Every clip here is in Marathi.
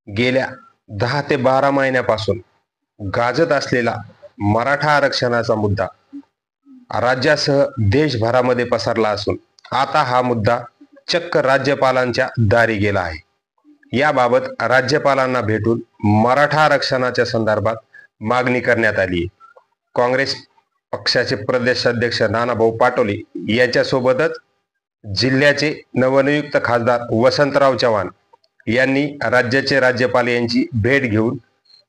गेल्या 10 ते 12 महिन्यापासून गाजत असलेला मराठा आरक्षणाचा मुद्दा राज्यासह देशभरामध्ये पसरला असून आता हा मुद्दा चक्क राज्यपालांच्या दारी गेला आहे। याबाबत राज्यपालांना भेटून मराठा आरक्षणाच्या संदर्भात मागणी करण्यात आली आहे। काँग्रेस पक्षाचे प्रदेशाध्यक्ष नानाभाऊ पाटोले यांच्यासोबतच जिल्ह्याचे नवनियुक्त खासदार वसंतराव चव्हाण यांनी राज्याचे राज्यपाल यांची भेट घेऊन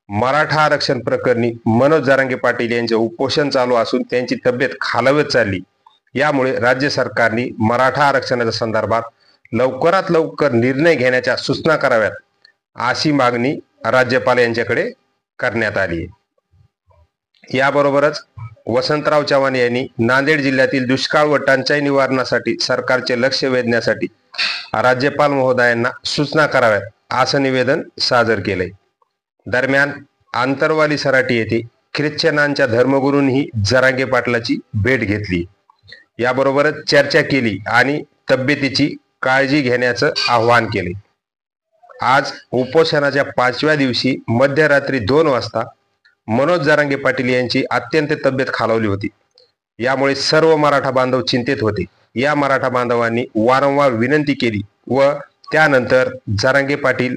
मराठा आरक्षण प्रकरणी मनोज जरांगे पाटील यांचे उपोषण चालू असून त्यांची तब्येत खालावत चालली, यामुळे राज्य सरकारने मराठा आरक्षणाच्या संदर्भात लवकरात लवकर निर्णय घेण्याच्या सूचना कराव्यात अशी मागणी राज्यपाल यांच्याकडे करण्यात आली आहे। याबरोबरच वसंतराव चव्हाण यांनी नांदेड जिल्ह्यातील दुष्काळ व टंचाई निवारणासाठी सरकारचे लक्ष वेधण्यासाठी राज्यपाल महोदयांना सूचना कराव्यात असं निवेदन सादर केलंय। दरम्यान आंतरवाली सराटी येथे ख्रिश्चनांच्या धर्मगुरूंनी जरांगे पाटलाची भेट घेतली, याबरोबरच चर्चा केली आणि तब्येतीची काळजी घेण्याचं आवाहन केले। आज उपोषणाच्या 5व्या दिवशी मध्यरात्री 2 वाजता मनोज जरांगे पाटील यांची अत्यंत तब्येत खालावली होती। यामुळे सर्व मराठा बांधव चिंतेत होते। या मराठा बांधवांनी वारंवार विनंती केली व त्यानंतर जरांगे पाटील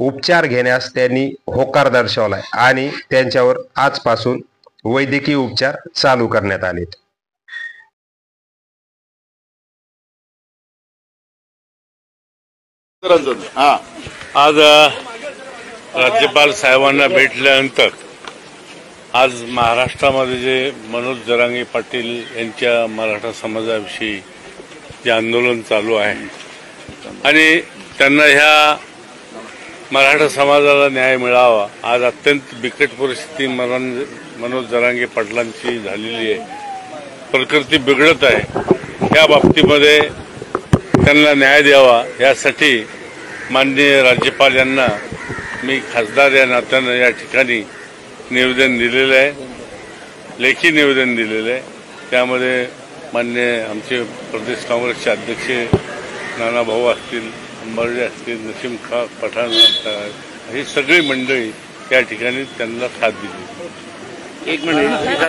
उपचार घेण्यास त्यांनी होकार दर्शवलाय आणि त्यांच्यावर आजपासून वैद्यकीय उपचार चालू करण्यात आलेत। आज राज्यपाल साहेबांना भेटल्यानंतर आज महाराष्ट्रामध्ये जे मनोज जरांगे पाटील यांच्या मराठा समाजाविषयी जे आंदोलन चालू आहे आणि त्यांना ह्या मराठा समाजाला न्याय मिळावा, आज अत्यंत बिकट परिस्थिती मनोज जरांगे पाटलांची झालेली आहे, प्रकृती बिघडत आहे। या बाबतीमध्ये त्यांना न्याय द्यावा यासाठी माननीय राज्यपाल यांना मी खासदार या नात्यानं या ठिकाणी निवेदन दिलेलं आहे, लेखी निवेदन दिलेलं आहे। त्यामध्ये माननीय आमचे प्रदेश काँग्रेसचे अध्यक्ष नानाभाऊ असतील, अंबारडे असतील, नसीम खा पठाण ही सगळी मंडळी त्या ठिकाणी त्यांना साथ दिली। एक मिनिट